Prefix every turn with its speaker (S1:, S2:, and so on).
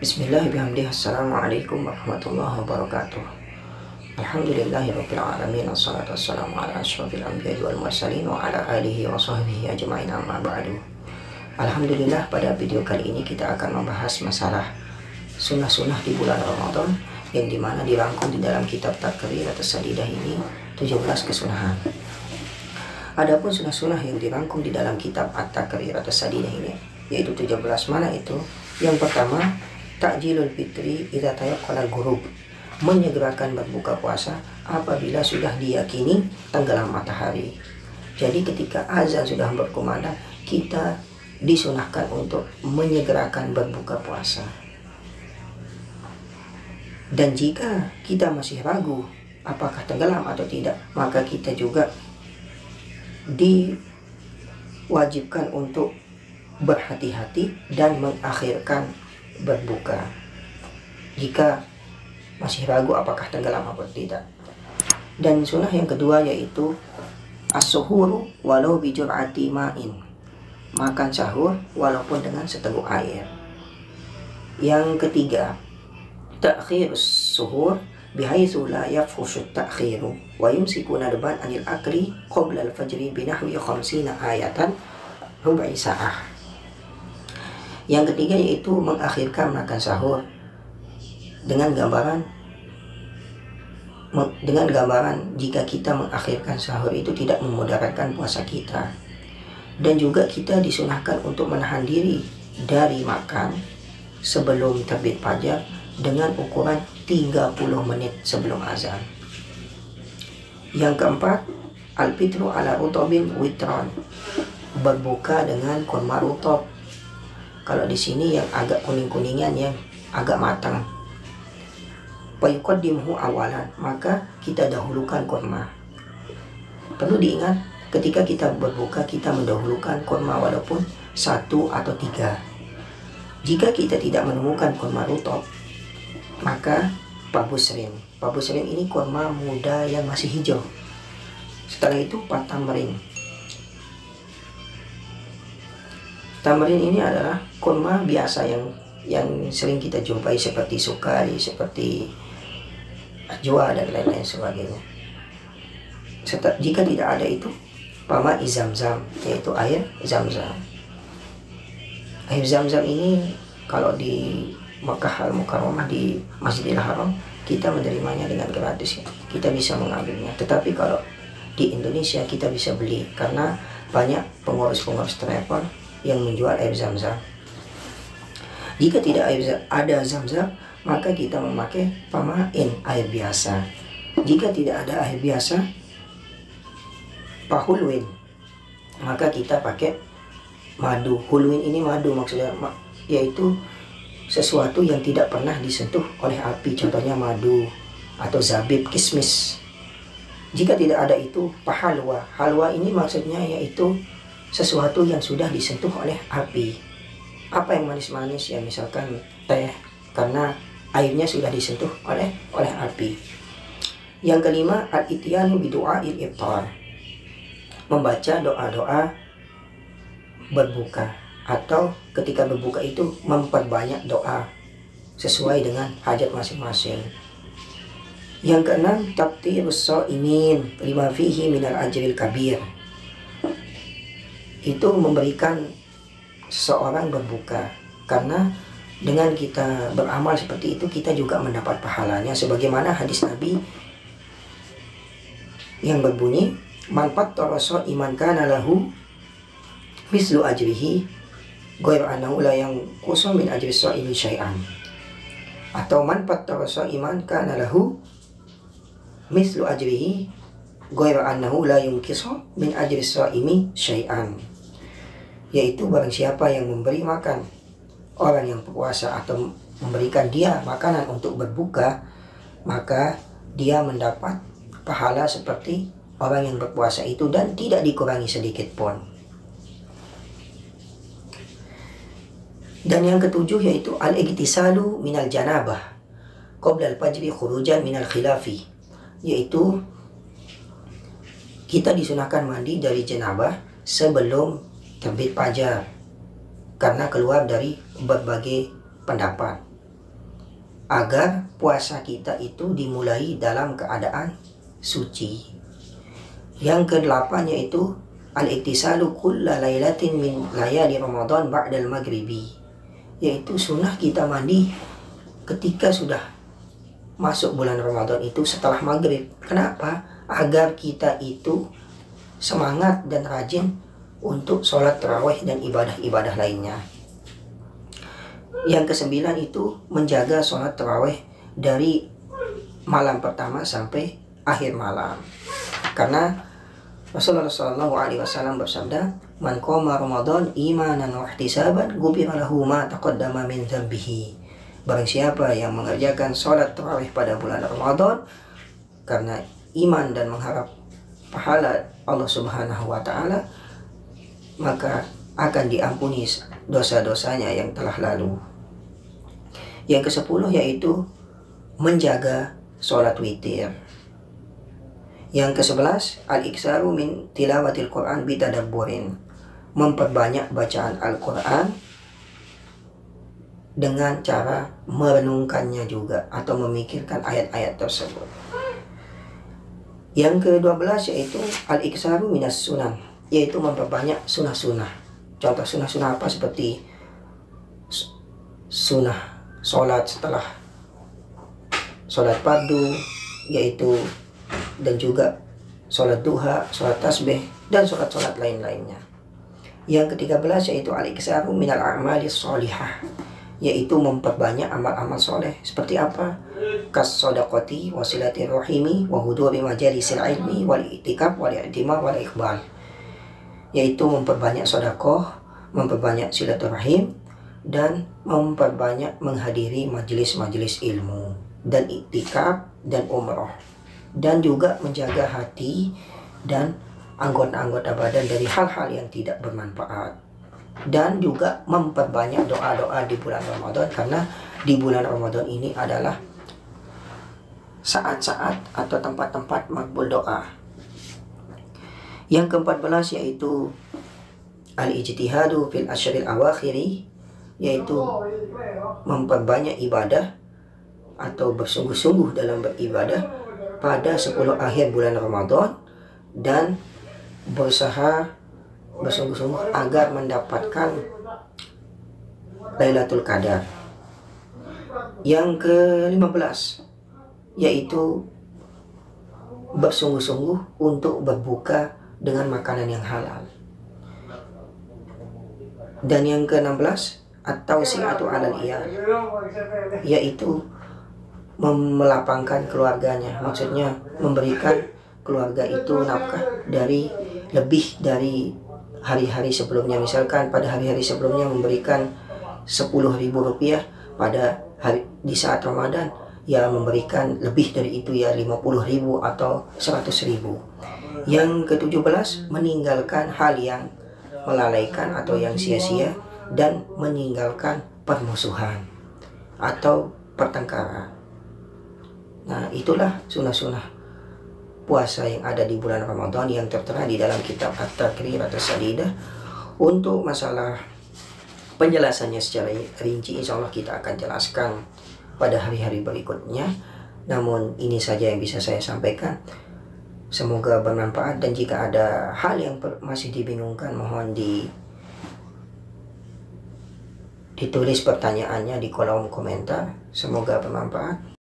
S1: Bismillahirrahmanirrahim. Assalamualaikum warahmatullahi wabarakatuh. Alhamdulillahirabbil alamin, wassalatu wassalamu ala asyrofil anbiya'i wal mursalin wa ala alihi wa sahbihi ajma'in, amma ba'du. Alhamdulillah, pada video kali ini kita akan membahas masalah sunnah-sunnah di bulan Ramadan yang dimana dirangkum di dalam kitab Takrir atau Sadidah ini 17 kesunahan. Adapun sunnah-sunnah yang dirangkum di dalam kitab At-Takrir atau Sadidah ini yaitu 17, mana itu? Yang pertama, Ta'jilul fitri idza tayaqqana al-ghurub, menyegerakan berbuka puasa apabila sudah diyakini tenggelam matahari. Jadi ketika azan sudah berkumandang, kita disunahkan untuk menyegerakan berbuka puasa. Dan jika kita masih ragu apakah tenggelam atau tidak, maka kita juga diwajibkan untuk berhati-hati dan mengakhirkan berbuka jika masih ragu apakah tenggelam atau tidak. Dan sunnah yang kedua yaitu as-suhuru walau bijur'ati ma'in, makan sahur walaupun dengan seteguk air. Yang ketiga, ta'khirus suhur bihaitsu la yafhushu ta'khiru wa yumsiku nadban anil akli qabla al-fajri binahwi 50 ayatan rubai sa'ah. Yang ketiga yaitu mengakhirkan makan sahur dengan gambaran jika kita mengakhirkan sahur itu tidak memudaratkan puasa kita. Dan juga kita disunahkan untuk menahan diri dari makan sebelum terbit fajar dengan ukuran 30 menit sebelum azan. Yang keempat, al-fitru ala rutobin witron, berbuka dengan kurma rutob. Kalau di sini yang agak kuning-kuningan, yang agak matang. Fayuqaddimuhu awalan, maka kita dahulukan kurma. Perlu diingat, ketika kita berbuka kita mendahulukan kurma walaupun 1 atau 3. Jika kita tidak menemukan kurma rutob, maka pabusrin. Pabusrin ini kurma muda yang masih hijau. Setelah itu tamrin. Tamrin ini adalah kurma biasa yang sering kita jumpai seperti sukari, seperti ajwa dan lain-lain sebagainya. Jika tidak ada itu, pama izamzam, yaitu air zam-zam. Air zam-zam ini kalau di Makkah Al-Mukarramah di Masjidil Haram kita menerimanya dengan gratis, ya. Kita bisa mengambilnya. Tetapi kalau di Indonesia kita bisa beli karena banyak pengurus-pengurus travel yang menjual air zam-zam. Jika tidak ada zam-zam, maka kita memakai pamain, air biasa. Jika tidak ada air biasa, pahulwin, maka kita pakai madu. Hulwin ini madu maksudnya, yaitu sesuatu yang tidak pernah disentuh oleh api, contohnya madu atau zabib, kismis. Jika tidak ada itu, pahalwa. Halwa ini maksudnya yaitu sesuatu yang sudah disentuh oleh api. Apa yang manis-manis, ya misalkan teh, karena airnya sudah disentuh oleh api. Yang kelima, al-ityanu bidu'ail iftar, membaca doa-doa berbuka, atau ketika berbuka itu memperbanyak doa sesuai dengan hajat masing-masing. Yang keenam, tabtirus shaimin lima fihi minal ajril kabir, itu memberikan seseorang berbuka karena dengan kita beramal seperti itu kita juga mendapat pahalanya, sebagaimana hadis Nabi yang berbunyi man fattara iman kana lahu mislu ajrihi ghairu annahu la yanqusu min ajri shaimi syai'an, atau man fattara iman kana lahu mislu ajrihi ghairu annahu la yunqisu min ajri shaimi syai'an, yaitu barang siapa yang memberi makan orang yang berpuasa atau memberikan dia makanan untuk berbuka, maka dia mendapat pahala seperti orang yang berpuasa itu dan tidak dikurangi sedikit pun. Dan yang ketujuh yaitu al-igtisalu minal janabah qabla al-fajri khurujan minal khilafi, yaitu kita disunahkan mandi dari janabah sebelum terbit fajar karena keluar dari berbagai pendapat. agar puasa kita itu dimulai dalam keadaan suci. Yang ke-8 yaitu al-iktisalu kulla lailatin min layali Ramadan ba'dal maghribi, yaitu sunnah kita mandi ketika sudah masuk bulan Ramadan itu setelah maghrib. Kenapa? Agar kita itu semangat dan rajin untuk sholat tarawih dan ibadah-ibadah lainnya. Yang ke-9 itu menjaga sholat tarawih dari malam pertama sampai akhir malam. Karena Rasulullah SAW bersabda, "Man qama Ramadan imanan wa ihtisaban ghufira lahu ma taqaddama min dzambihi." Barang siapa yang mengerjakan sholat tarawih pada bulan Ramadan karena iman dan mengharap pahala Allah Subhanahu wa Ta'ala, maka akan diampuni dosa-dosanya yang telah lalu. Yang ke-10 yaitu menjaga sholat witir. Yang ke-11 al-iksaru min tilawatil Quran bitadabburin, memperbanyak bacaan Al-Quran dengan cara merenungkannya juga atau memikirkan ayat-ayat tersebut. Yang ke-12 yaitu al-iksaru minas sunan, yaitu memperbanyak sunnah-sunnah. Contoh sunnah-sunnah apa? Seperti sunnah sholat setelah sholat fardu, yaitu, dan juga sholat duha, sholat tasbih, dan sholat-sholat lain-lainnya. Yang ke-13 yaitu al-iksaru minal a'mali sholihah, yaitu memperbanyak amal-amal soleh. Seperti apa? Kas sodaqati wasilatir rahimi wa huduri majalisil ilmi wal i'tikaf wal i'timar wal iqbal, yaitu memperbanyak sodakoh, memperbanyak silaturahim, dan memperbanyak menghadiri majelis-majelis ilmu, dan i'tikaf dan umroh, dan juga menjaga hati dan anggota-anggota badan dari hal-hal yang tidak bermanfaat, dan juga memperbanyak doa-doa di bulan Ramadan, karena di bulan Ramadan ini adalah saat-saat atau tempat-tempat makbul doa. Yang ke-14 yaitu al-ijtihadu fil asyril awakhiri, yaitu memperbanyak ibadah atau bersungguh-sungguh dalam beribadah pada 10 akhir bulan Ramadan, dan berusaha bersungguh-sungguh agar mendapatkan Lailatul Qadar. Yang ke-15 yaitu bersungguh-sungguh untuk berbuka dengan makanan yang halal. Dan yang ke-16 at-tawsi'atu 'alal iyal, yaitu melapangkan keluarganya, maksudnya memberikan keluarga itu nafkah dari lebih dari hari-hari sebelumnya. Misalkan pada hari-hari sebelumnya memberikan 10.000 rupiah, pada hari di saat Ramadan ya memberikan lebih dari itu, ya 50.000 atau 100.000. Yang ke-17 meninggalkan hal yang melalaikan atau yang sia-sia, dan meninggalkan permusuhan atau pertengkaran. Nah, itulah sunnah-sunnah puasa yang ada di bulan Ramadan yang tertera di dalam kitab At-Taqrir atau Sadidah. Untuk masalah penjelasannya secara rinci, insya Allah kita akan jelaskan pada hari-hari berikutnya. Namun ini saja yang bisa saya sampaikan. Semoga bermanfaat, dan jika ada hal yang masih dibingungkan, mohon ditulis pertanyaannya di kolom komentar. Semoga bermanfaat.